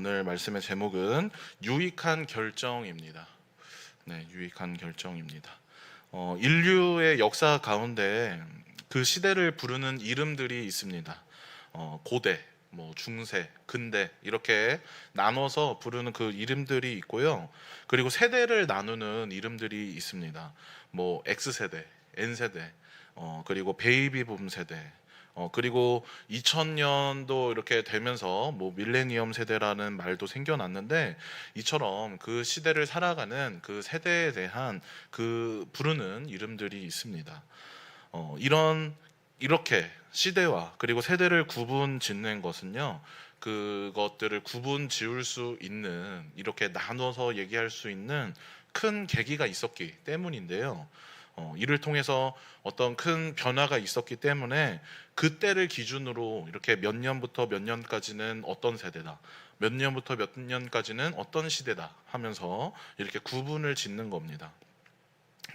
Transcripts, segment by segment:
오늘 말씀의 제목은 유익한 결정입니다. 네, 유익한 결정입니다. 인류의 역사 가운데 그 시대를 부르는 이름들이 있습니다. 고대, 중세, 근대 이렇게 나눠서 부르는 그 이름들이 있고요. 그리고 세대를 나누는 이름들이 있습니다. X세대, N세대, 그리고 베이비붐 세대, 그리고 2000년도 이렇게 되면서 밀레니엄 세대라는 말도 생겨났는데, 이처럼 그 시대를 살아가는 그 세대에 대한 그 부르는 이름들이 있습니다. 이렇게 시대와 그리고 세대를 구분 짓는 것은요, 그것들을 구분 지을 수 있는, 이렇게 나눠서 얘기할 수 있는 큰 계기가 있었기 때문인데요. 이를 통해서 어떤 큰 변화가 있었기 때문에 그때를 기준으로 이렇게 몇 년부터 몇 년까지는 어떤 세대다, 몇 년부터 몇 년까지는 어떤 시대다 하면서 이렇게 구분을 짓는 겁니다.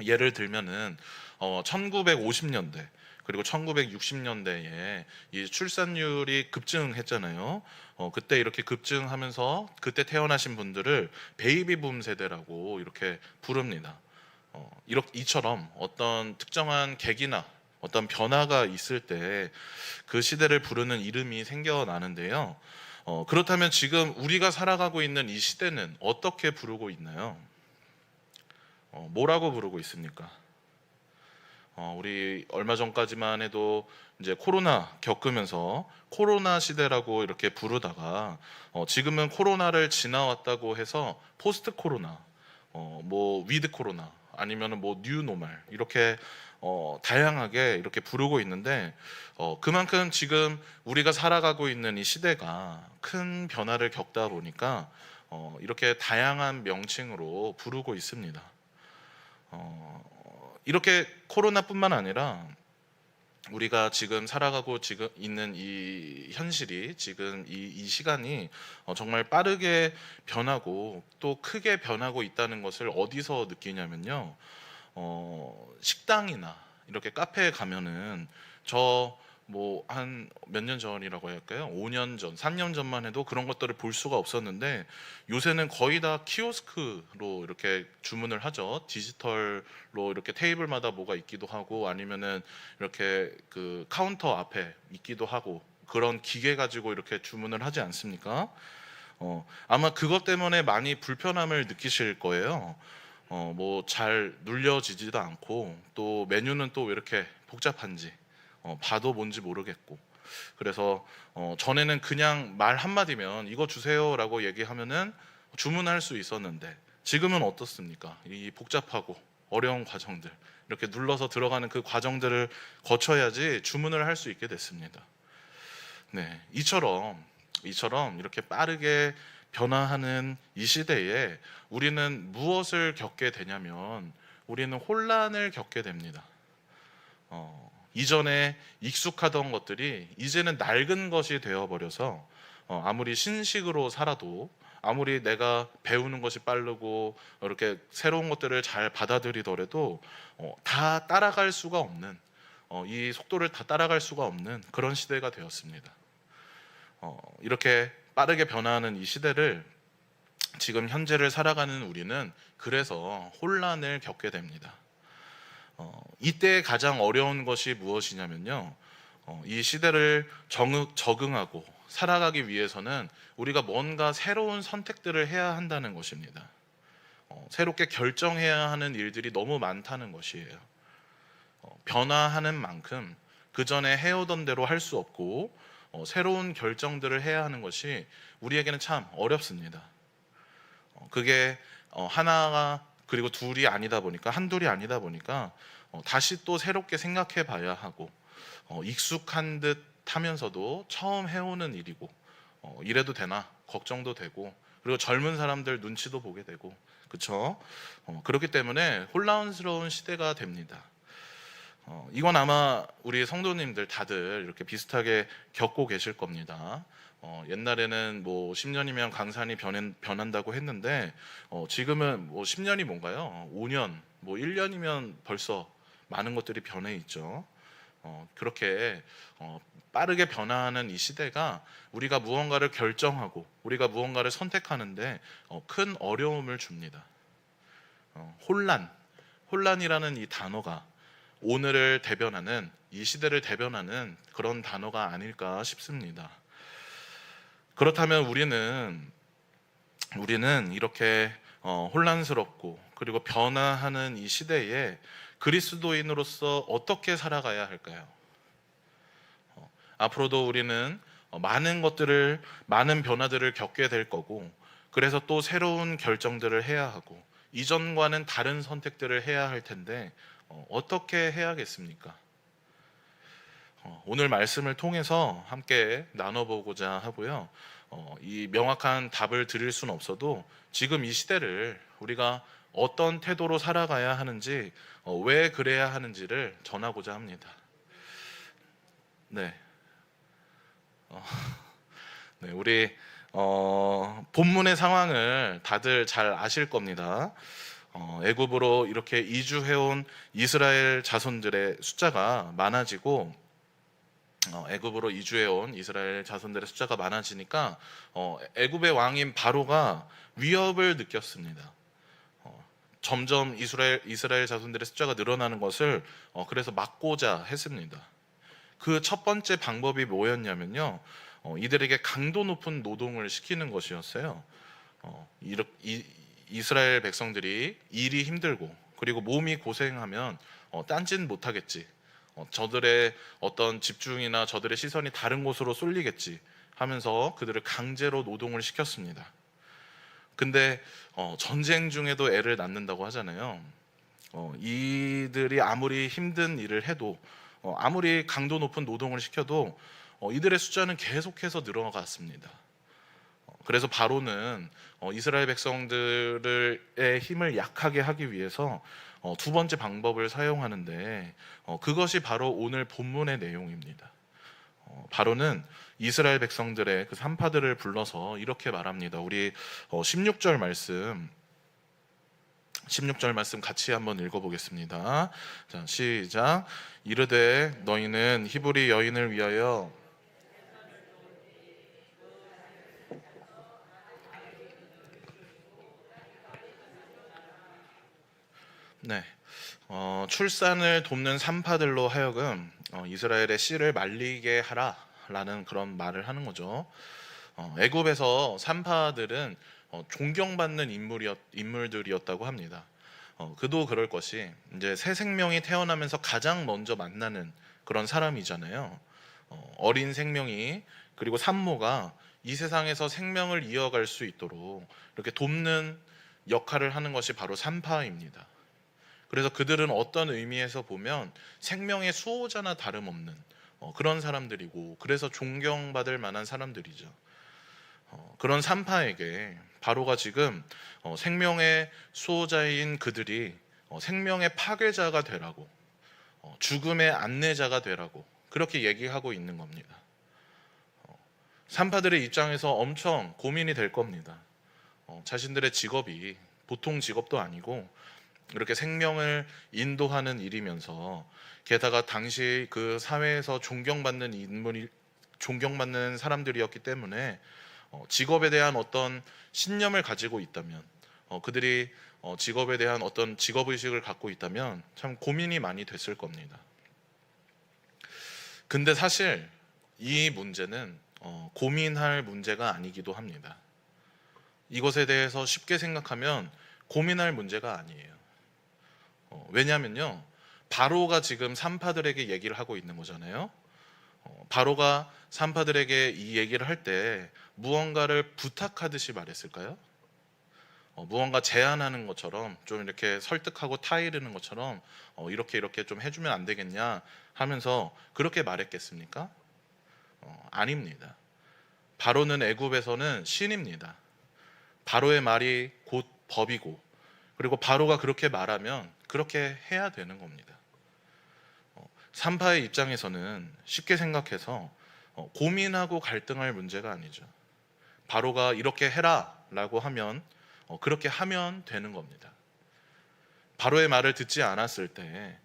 예를 들면은 1950년대 그리고 1960년대에 이 출산율이 급증했잖아요. 그때 이렇게 급증하면서 그때 태어나신 분들을 베이비붐 세대라고 이렇게 부릅니다. 이처럼 어떤 특정한 계기나 어떤 변화가 있을 때 그 시대를 부르는 이름이 생겨나는데요. 그렇다면 지금 우리가 살아가고 있는 이 시대는 어떻게 부르고 있나요? 뭐라고 부르고 있습니까? 우리 얼마 전까지만 해도 이제 코로나 겪으면서 코로나 시대라고 이렇게 부르다가, 지금은 코로나를 지나왔다고 해서 포스트 코로나, 위드 코로나, 아니면은 뉴 노멀 이렇게 다양하게 이렇게 부르고 있는데, 그만큼 지금 우리가 살아가고 있는 이 시대가 큰 변화를 겪다 보니까 이렇게 다양한 명칭으로 부르고 있습니다. 이렇게 코로나뿐만 아니라 우리가 지금 살아가고 지금 있는 이 현실이, 지금 이 시간이 정말 빠르게 변하고 또 크게 변하고 있다는 것을 어디서 느끼냐면요. 식당이나 이렇게 카페에 가면은 한 몇 년 전이라고 할까요? 5년 전, 3년 전만 해도 그런 것들을 볼 수가 없었는데, 요새는 거의 다 키오스크로 이렇게 주문을 하죠. 디지털로 이렇게 테이블마다 뭐가 있기도 하고, 아니면은 이렇게 그 카운터 앞에 있기도 하고, 그런 기계 가지고 이렇게 주문을 하지 않습니까? 아마 그것 때문에 많이 불편함을 느끼실 거예요. 잘 눌려지지도 않고, 또 메뉴는 또 왜 이렇게 복잡한지 봐도 뭔지 모르겠고. 그래서 전에는 그냥 말 한마디면 이거 주세요라고 얘기하면은 주문할 수 있었는데, 지금은 어떻습니까? 이 복잡하고 어려운 과정들, 이렇게 눌러서 들어가는 그 과정들을 거쳐야지 주문을 할 수 있게 됐습니다. 네, 이처럼 이렇게 빠르게 변화하는 이 시대에 우리는 무엇을 겪게 되냐면, 우리는 혼란을 겪게 됩니다. 이전에 익숙하던 것들이 이제는 낡은 것이 되어버려서, 아무리 신식으로 살아도, 아무리 내가 배우는 것이 빠르고 이렇게 새로운 것들을 잘 받아들이더라도 다 따라갈 수가 없는, 이 속도를 다 따라갈 수가 없는 그런 시대가 되었습니다. 이렇게 빠르게 변화하는 이 시대를 지금 현재를 살아가는 우리는 그래서 혼란을 겪게 됩니다. 이때 가장 어려운 것이 무엇이냐면요, 이 시대를 적응하고 살아가기 위해서는 우리가 뭔가 새로운 선택들을 해야 한다는 것입니다. 새롭게 결정해야 하는 일들이 너무 많다는 것이에요. 변화하는 만큼 그 전에 해오던 대로 할 수 없고, 새로운 결정들을 해야 하는 것이 우리에게는 참 어렵습니다. 그게 하나가 그리고 둘이 아니다 보니까, 한둘이 아니다 보니까 다시 또 새롭게 생각해 봐야 하고, 익숙한 듯 하면서도 처음 해오는 일이고, 이래도 되나 걱정도 되고, 그리고 젊은 사람들 눈치도 보게 되고, 그렇죠? 그렇기 때문에 혼란스러운 시대가 됩니다. 이건 아마 우리 성도님들 다들 이렇게 비슷하게 겪고 계실 겁니다. 옛날에는 10년이면 강산이 변한다고 했는데, 지금은 10년이 뭔가요? 5년, 1년이면 벌써 많은 것들이 변해 있죠. 그렇게 빠르게 변화하는 이 시대가 우리가 무언가를 결정하고 우리가 무언가를 선택하는데 큰 어려움을 줍니다. 혼란이라는 이 단어가 오늘을 대변하는, 이 시대를 대변하는 그런 단어가 아닐까 싶습니다. 그렇다면 우리는 이렇게 혼란스럽고 그리고 변화하는 이 시대에 그리스도인으로서 어떻게 살아가야 할까요? 앞으로도 우리는 많은 변화들을 겪게 될 거고, 그래서 또 새로운 결정들을 해야 하고 이전과는 다른 선택들을 해야 할 텐데 어떻게 해야겠습니까? 오늘 말씀을 통해서 함께 나눠보고자 하고요. 이 명확한 답을 드릴 수는 없어도 지금 이 시대를 우리가 어떤 태도로 살아가야 하는지, 왜 그래야 하는지를 전하고자 합니다. 네, 우리 본문의 상황을 다들 잘 아실 겁니다. 애굽으로 이렇게 이주해온 이스라엘 자손들의 숫자가 많아지고, 애굽으로 이주해온 이스라엘 자손들의 숫자가 많아지니까 애굽의 왕인 바로가 위협을 느꼈습니다. 점점 이스라엘 자손들의 숫자가 늘어나는 것을 그래서 막고자 했습니다. 그 첫 번째 방법이 뭐였냐면요, 이들에게 강도 높은 노동을 시키는 것이었어요. 이스라엘 백성들이 일이 힘들고 그리고 몸이 고생하면 딴짓 못하겠지, 저들의 어떤 집중이나 저들의 시선이 다른 곳으로 쏠리겠지 하면서 그들을 강제로 노동을 시켰습니다. 근데 전쟁 중에도 애를 낳는다고 하잖아요. 이들이 아무리 힘든 일을 해도, 아무리 강도 높은 노동을 시켜도 이들의 숫자는 계속해서 늘어갔습니다. 그래서 바로는 이스라엘 백성들의 힘을 약하게 하기 위해서 두 번째 방법을 사용하는데, 그것이 바로 오늘 본문의 내용입니다. 바로는 이스라엘 백성들의 그 산파들을 불러서 이렇게 말합니다. 우리 16절 말씀 같이 한번 읽어보겠습니다. 자, 시작. 이르되 너희는 히브리 여인을 위하여 네, 출산을 돕는 산파들로 하여금 이스라엘의 씨를 말리게 하라라는 그런 말을 하는 거죠. 애굽에서 산파들은 존경받는 인물들이었다고 합니다. 그도 그럴 것이, 이제 새 생명이 태어나면서 가장 먼저 만나는 그런 사람이잖아요. 어린 생명이, 그리고 산모가 이 세상에서 생명을 이어갈 수 있도록 이렇게 돕는 역할을 하는 것이 바로 산파입니다. 그래서 그들은 어떤 의미에서 보면 생명의 수호자나 다름없는 그런 사람들이고, 그래서 존경받을 만한 사람들이죠. 그런 산파에게 바로가 지금 생명의 수호자인 그들이 생명의 파괴자가 되라고, 죽음의 안내자가 되라고 그렇게 얘기하고 있는 겁니다. 산파들의 입장에서 엄청 고민이 될 겁니다. 자신들의 직업이 보통 직업도 아니고 이렇게 생명을 인도하는 일이면서, 게다가 당시 그 사회에서 존경받는 사람들이었기 때문에 직업에 대한 어떤 신념을 가지고 있다면, 그들이 직업에 대한 어떤 직업의식을 갖고 있다면 참 고민이 많이 됐을 겁니다. 근데 사실 이 문제는 고민할 문제가 아니기도 합니다. 이것에 대해서 쉽게 생각하면 고민할 문제가 아니에요. 왜냐하면요, 바로가 지금 산파들에게 얘기를 하고 있는 거잖아요. 바로가 산파들에게 이 얘기를 할 때 무언가를 부탁하듯이 말했을까요? 무언가 제안하는 것처럼, 좀 이렇게 설득하고 타이르는 것처럼 이렇게 좀 해주면 안 되겠냐 하면서 그렇게 말했겠습니까? 아닙니다. 바로는 애굽에서는 신입니다. 바로의 말이 곧 법이고, 그리고 바로가 그렇게 말하면 그렇게 해야 되는 겁니다. 산파의 입장에서는 쉽게 생각해서 고민하고 갈등할 문제가 아니죠. 바로가 이렇게 해라 라고 하면 그렇게 하면 되는 겁니다. 바로의 말을 듣지 않았을 때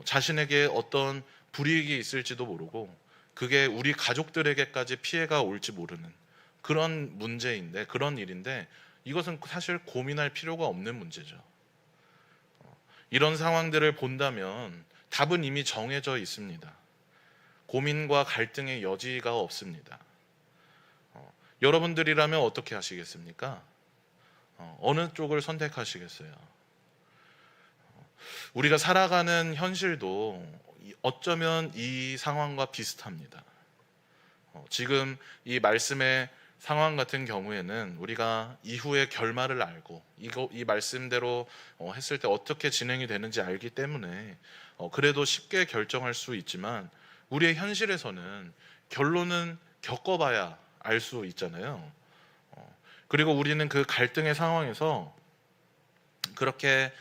자신에게 어떤 불이익이 있을지도 모르고 그게 우리 가족들에게까지 피해가 올지 모르는 그런 문제인데, 그런 일인데, 이것은 사실 고민할 필요가 없는 문제죠. 이런 상황들을 본다면 답은 이미 정해져 있습니다. 고민과 갈등의 여지가 없습니다. 여러분들이라면 어떻게 하시겠습니까? 어느 쪽을 선택하시겠어요? 우리가 살아가는 현실도 어쩌면 이 상황과 비슷합니다. 지금 이 말씀의 상황 같은 경우에는 우리가 이후의 결말을 알고 이 말씀대로 했을 때 어떻게 진행이 되는지 알기 때문에 그래도 쉽게 결정할 수 있지만, 우리의 현실에서는 결론은 겪어봐야 알 수 있잖아요. 그리고 우리는 그 갈등의 상황에서, 그렇게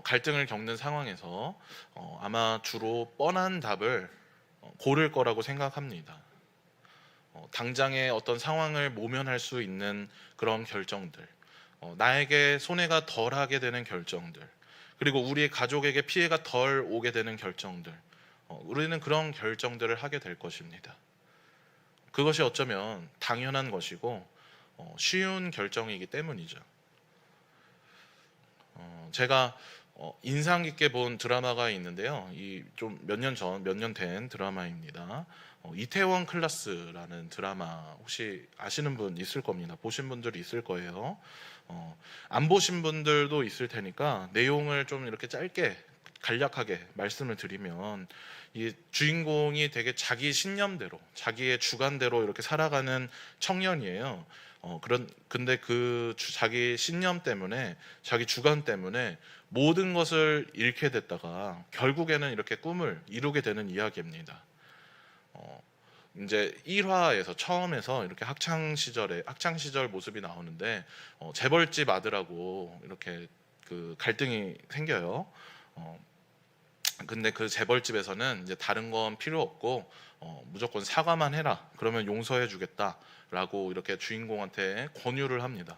갈등을 겪는 상황에서 아마 주로 뻔한 답을 고를 거라고 생각합니다. 당장의 어떤 상황을 모면할 수 있는 그런 결정들, 나에게 손해가 덜하게 되는 결정들, 그리고 우리 가족에게 피해가 덜 오게 되는 결정들, 우리는 그런 결정들을 하게 될 것입니다. 그것이 어쩌면 당연한 것이고 쉬운 결정이기 때문이죠. 제가 인상 깊게 본 드라마가 있는데요. 이 좀 몇 년 된 드라마입니다. 이태원 클라스라는 드라마, 혹시 아시는 분 있을 겁니다. 보신 분들이 있을 거예요. 안 보신 분들도 있을 테니까 내용을 좀 이렇게 짧게 간략하게 말씀을 드리면, 이 주인공이 되게 자기 신념대로, 자기의 주관대로 이렇게 살아가는 청년이에요. 근데 그 자기 신념 때문에, 자기 주관 때문에 모든 것을 잃게 됐다가 결국에는 이렇게 꿈을 이루게 되는 이야기입니다. 이제 1화에서 처음에서 이렇게 학창 시절 모습이 나오는데, 재벌집 아들하고 이렇게 그 갈등이 생겨요. 근데 그 재벌집에서는 이제 다른 건 필요 없고 무조건 사과만 해라, 그러면 용서해 주겠다라고 이렇게 주인공한테 권유를 합니다.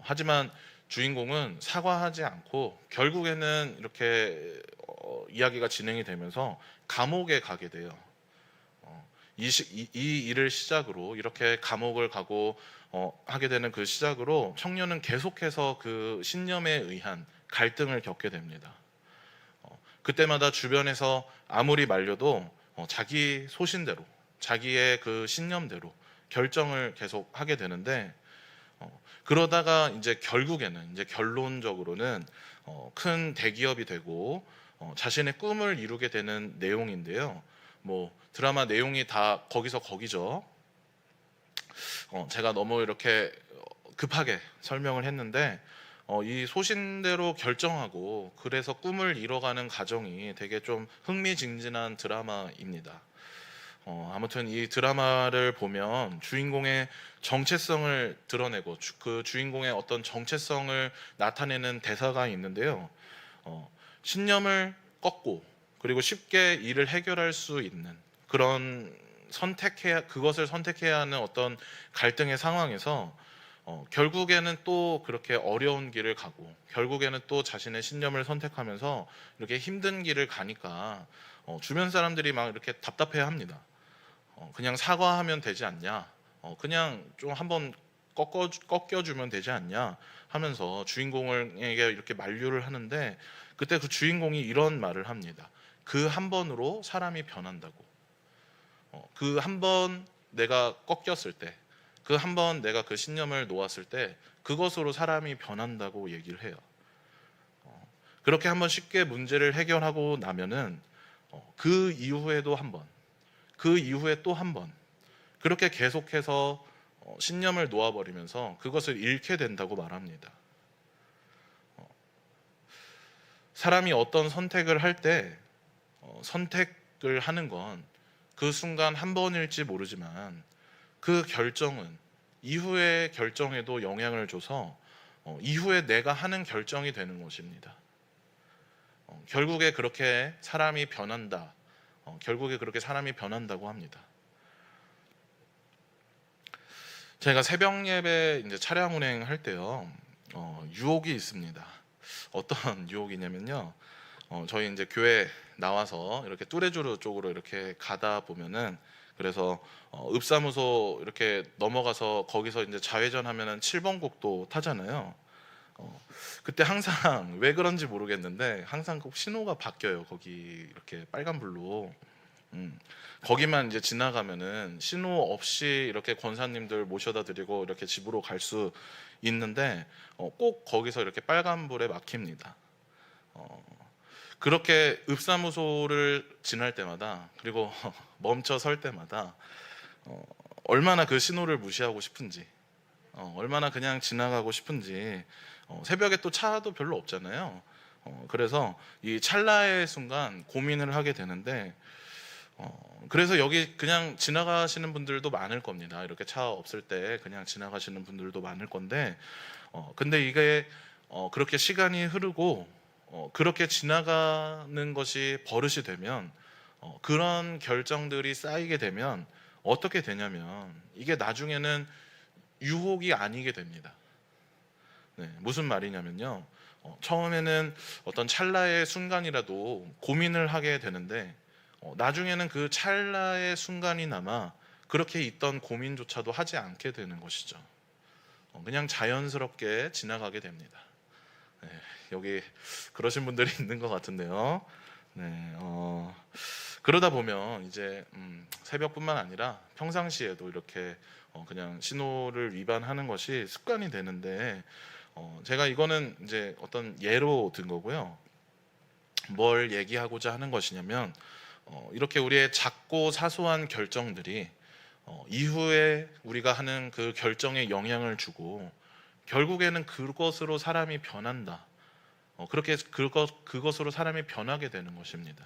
하지만 주인공은 사과하지 않고 결국에는 이렇게 이야기가 진행이 되면서 감옥에 가게 돼요. 이 일을 시작으로, 이렇게 감옥을 가고 하게 되는 그 시작으로 청년은 계속해서 그 신념에 의한 갈등을 겪게 됩니다. 그때마다 주변에서 아무리 말려도 자기 소신대로, 자기의 그 신념대로 결정을 계속 하게 되는데, 그러다가 이제 결국에는, 이제 결론적으로는 큰 대기업이 되고 자신의 꿈을 이루게 되는 내용인데요. 뭐 드라마 내용이 다 거기서 거기죠. 제가 너무 이렇게 급하게 설명을 했는데, 이 소신대로 결정하고 그래서 꿈을 이뤄가는 과정이 되게 좀 흥미진진한 드라마입니다. 아무튼 이 드라마를 보면 주인공의 정체성을 드러내고 그 주인공의 어떤 정체성을 나타내는 대사가 있는데요. 신념을 꺾고 그리고 쉽게 일을 해결할 수 있는 그런 그것을 선택해야 하는 어떤 갈등의 상황에서 결국에는 또 그렇게 어려운 길을 가고 결국에는 또 자신의 신념을 선택하면서 이렇게 힘든 길을 가니까 주변 사람들이 막 이렇게 답답해합니다. 그냥 사과하면 되지 않냐, 그냥 좀 한번 꺾여주면 되지 않냐 하면서 주인공에게 이렇게 만류를 하는데, 그때 그 주인공이 이런 말을 합니다. 그 한 번으로 사람이 변한다고. 그 한 번 내가 꺾였을 때, 그 한 번 내가 그 신념을 놓았을 때 그것으로 사람이 변한다고 얘기를 해요. 그렇게 한번 쉽게 문제를 해결하고 나면은 그 이후에도 한 번, 그 이후에 또 한 번, 그렇게 계속해서 신념을 놓아버리면서 그것을 잃게 된다고 말합니다. 사람이 어떤 선택을 할 때 선택을 하는 건 그 순간 한 번일지 모르지만 그 결정은 이후의 결정에도 영향을 줘서 이후에 내가 하는 결정이 되는 것입니다. 결국에 그렇게 사람이 변한다. 결국에 그렇게 사람이 변한다고 합니다. 제가 새벽 예배 이제 차량 운행할 때요, 유혹이 있습니다. 어떤 유혹이냐면요, 저희 이제 교회 나와서 이렇게 뚜레쥬르 쪽으로 이렇게 가다 보면은, 그래서 읍사무소 이렇게 넘어가서 거기서 이제 좌회전 하면은 7번 국도 타잖아요. 그때 항상 왜 그런지 모르겠는데 항상 꼭 신호가 바뀌어요. 거기 이렇게 빨간불로. 음, 거기만 이제 지나가면은 신호 없이 이렇게 권사님들 모셔다 드리고 이렇게 집으로 갈 수 있는데, 꼭 거기서 이렇게 빨간불에 막힙니다. 어, 그렇게 읍사무소를 지날 때마다, 그리고 멈춰 설 때마다 어, 얼마나 그 신호를 무시하고 싶은지, 얼마나 그냥 지나가고 싶은지. 새벽에 또 차도 별로 없잖아요. 그래서 이 찰나의 순간 고민을 하게 되는데, 그래서 여기 그냥 지나가시는 분들도 많을 겁니다. 이렇게 차 없을 때 그냥 지나가시는 분들도 많을 건데, 근데 이게 그렇게 시간이 흐르고 그렇게 지나가는 것이 버릇이 되면, 그런 결정들이 쌓이게 되면 어떻게 되냐면, 이게 나중에는 유혹이 아니게 됩니다. 네, 무슨 말이냐면요, 처음에는 어떤 찰나의 순간이라도 고민을 하게 되는데, 나중에는 그 찰나의 순간이나마 그렇게 있던 고민조차도 하지 않게 되는 것이죠. 그냥 자연스럽게 지나가게 됩니다. 네, 여기 그러신 분들이 있는 것 같은데요. 네, 그러다 보면 이제 새벽뿐만 아니라 평상시에도 이렇게 그냥 신호를 위반하는 것이 습관이 되는데, 제가 이거는 이제 어떤 예로 든 거고요. 뭘 얘기하고자 하는 것이냐면, 이렇게 우리의 작고 사소한 결정들이 이후에 우리가 하는 그 결정에 영향을 주고, 결국에는 그것으로 사람이 변한다. 그렇게 그것으로 사람이 변하게 되는 것입니다.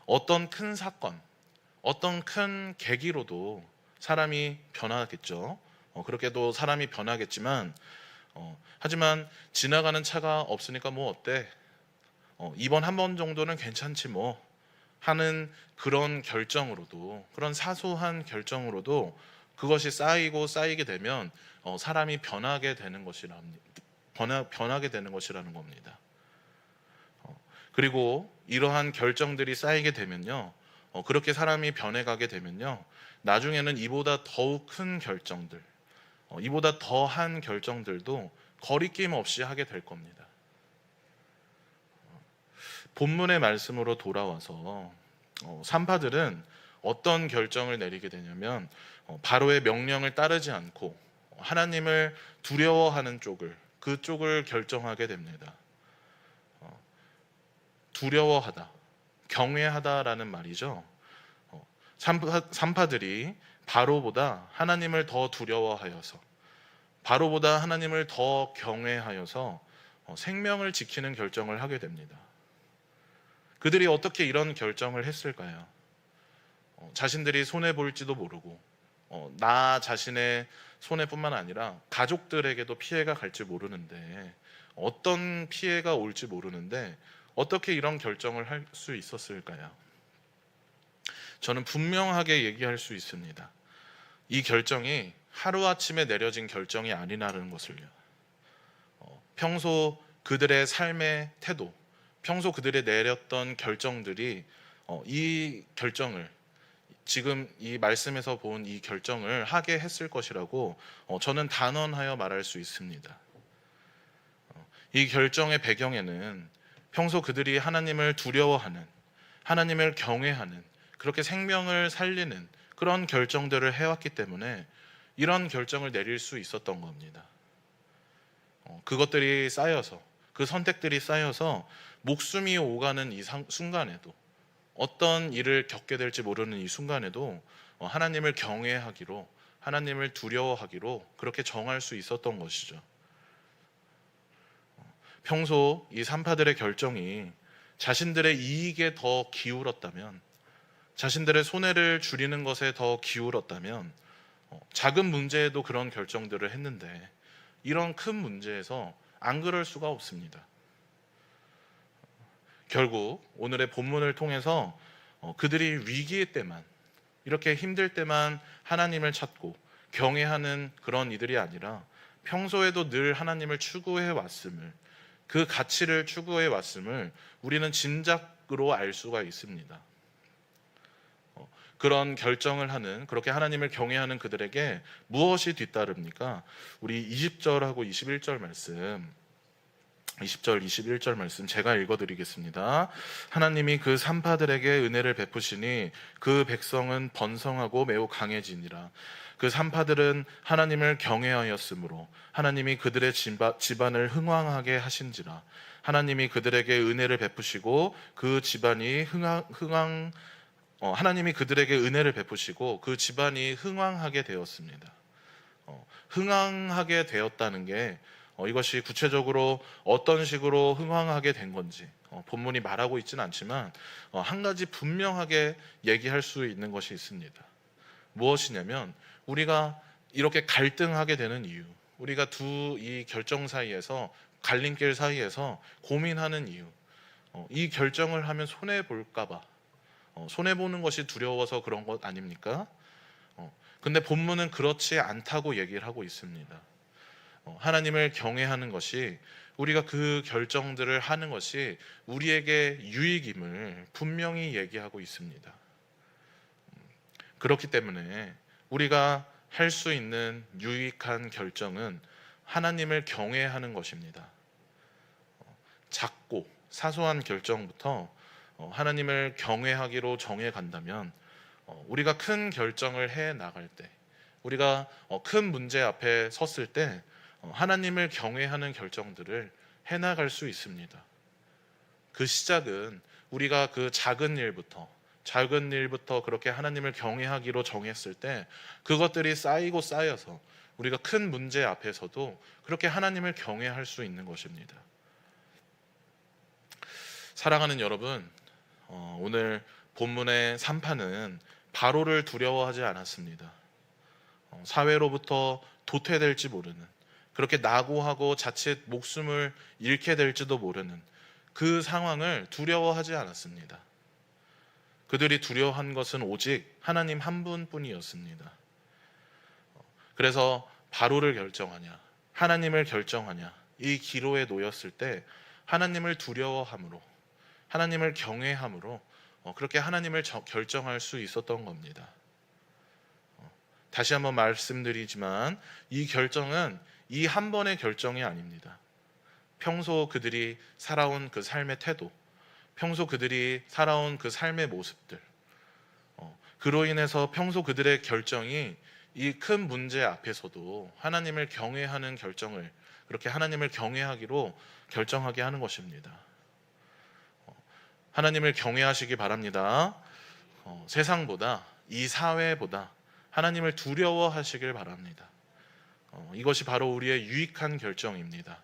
어떤 큰 사건, 어떤 큰 계기로도 사람이 변하겠죠. 그렇게도 사람이 변하겠지만, 하지만 지나가는 차가 없으니까 뭐 어때? 이번 한 번 정도는 괜찮지 뭐 하는 그런 결정으로도, 그런 사소한 결정으로도 그것이 쌓이고 쌓이게 되면 사람이 변하게 되는 것이라는 겁니다. 그리고 이러한 결정들이 쌓이게 되면요, 그렇게 사람이 변해가게 되면요, 나중에는 이보다 더욱 큰 결정들, 이보다 더한 결정들도 거리낌 없이 하게 될 겁니다. 본문의 말씀으로 돌아와서, 산파들은 어떤 결정을 내리게 되냐면, 바로의 명령을 따르지 않고 하나님을 두려워하는 그쪽을 결정하게 됩니다. 두려워하다, 경외하다라는 말이죠. 산파들이 바로보다 하나님을 더 두려워하여서, 바로보다 하나님을 더 경외하여서 생명을 지키는 결정을 하게 됩니다. 그들이 어떻게 이런 결정을 했을까요? 자신들이 손해볼지도 모르고, 나 자신의 손해뿐만 아니라 가족들에게도 피해가 갈지 모르는데, 어떤 피해가 올지 모르는데 어떻게 이런 결정을 할 수 있었을까요? 저는 분명하게 얘기할 수 있습니다. 이 결정이 하루아침에 내려진 결정이 아니라는 것을요. 평소 그들의 삶의 태도, 평소 그들이 내렸던 결정들이 이 결정을, 지금 이 말씀에서 본 이 결정을 하게 했을 것이라고 저는 단언하여 말할 수 있습니다. 이 결정의 배경에는 평소 그들이 하나님을 두려워하는, 하나님을 경외하는, 그렇게 생명을 살리는 그런 결정들을 해왔기 때문에 이런 결정을 내릴 수 있었던 겁니다. 그것들이 쌓여서, 그 선택들이 쌓여서 목숨이 오가는 이 순간에도, 어떤 일을 겪게 될지 모르는 이 순간에도 하나님을 경외하기로, 하나님을 두려워하기로 그렇게 정할 수 있었던 것이죠. 평소 이 산파들의 결정이 자신들의 이익에 더 기울었다면, 자신들의 손해를 줄이는 것에 더 기울었다면, 작은 문제에도 그런 결정들을 했는데 이런 큰 문제에서 안 그럴 수가 없습니다. 결국 오늘의 본문을 통해서 그들이 위기의 때만, 이렇게 힘들 때만 하나님을 찾고 경외하는 그런 이들이 아니라 평소에도 늘 하나님을 추구해 왔음을, 그 가치를 추구해 왔음을 우리는 짐작으로 알 수가 있습니다. 그런 결정을 하는, 그렇게 하나님을 경외하는 그들에게 무엇이 뒤따릅니까? 우리 20절하고 21절 말씀, 20절, 21절 말씀 제가 읽어드리겠습니다. 하나님이 그 산파들에게 은혜를 베푸시니 그 백성은 번성하고 매우 강해지니라. 그 산파들은 하나님을 경외하였으므로 하나님이 그들의 집안을 흥왕하게 하신지라. 하나님이 그들에게 은혜를 베푸시고 그 집안이 하나님이 그들에게 은혜를 베푸시고 그 집안이 흥왕하게 되었습니다. 흥왕하게 되었다는 게 이것이 구체적으로 어떤 식으로 흥왕하게 된 건지 본문이 말하고 있지는 않지만 한 가지 분명하게 얘기할 수 있는 것이 있습니다. 무엇이냐면 우리가 이렇게 갈등하게 되는 이유, 우리가 이 결정 사이에서, 갈림길 사이에서 고민하는 이유, 이 결정을 하면 손해 볼까 봐, 손해 보는 것이 두려워서 그런 것 아닙니까? 근데 본문은 그렇지 않다고 얘기를 하고 있습니다. 하나님을 경외하는 것이, 우리가 그 결정들을 하는 것이 우리에게 유익임을 분명히 얘기하고 있습니다. 그렇기 때문에 우리가 할 수 있는 유익한 결정은 하나님을 경외하는 것입니다. 작고 사소한 결정부터 하나님을 경외하기로 정해 간다면 우리가 큰 결정을 해 나갈 때, 우리가 큰 문제 앞에 섰을 때 하나님을 경외하는 결정들을 해 나갈 수 있습니다. 그 시작은 우리가 그 작은 일부터 그렇게 하나님을 경외하기로 정했을 때 그것들이 쌓이고 쌓여서 우리가 큰 문제 앞에서도 그렇게 하나님을 경외할 수 있는 것입니다. 사랑하는 여러분, 오늘 본문의 산파는 바로를 두려워하지 않았습니다. 사회로부터 도태될지 모르는, 그렇게 낙오하고 자칫 목숨을 잃게 될지도 모르는 그 상황을 두려워하지 않았습니다. 그들이 두려워한 것은 오직 하나님 한 분뿐이었습니다. 그래서 바로를 결정하냐, 하나님을 결정하냐, 이 기로에 놓였을 때 하나님을 두려워함으로, 하나님을 경외함으로 그렇게 하나님을 결정할 수 있었던 겁니다. 다시 한번 말씀드리지만 이 결정은 이 한 번의 결정이 아닙니다. 평소 그들이 살아온 그 삶의 태도, 평소 그들이 살아온 그 삶의 모습들, 그로 인해서 평소 그들의 결정이 이 큰 문제 앞에서도 하나님을 경외하는 결정을, 그렇게 하나님을 경외하기로 결정하게 하는 것입니다. 하나님을 경외하시기 바랍니다. 세상보다, 이 사회보다 하나님을 두려워하시길 바랍니다. 이것이 바로 우리의 유익한 결정입니다.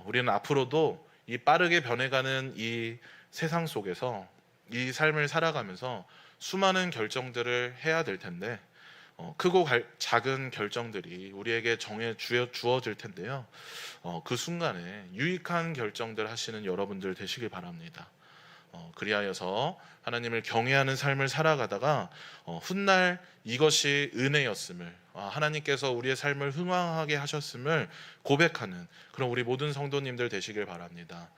우리는 앞으로도 이 빠르게 변해가는 이 세상 속에서 이 삶을 살아가면서 수많은 결정들을 해야 될 텐데, 크고 작은 결정들이 우리에게 주어질 텐데요. 그 순간에 유익한 결정들 하시는 여러분들 되시길 바랍니다. 그리하여서 하나님을 경외하는 삶을 살아가다가 훗날 이것이 은혜였음을, 하나님께서 우리의 삶을 흥왕하게 하셨음을 고백하는 그런 우리 모든 성도님들 되시길 바랍니다.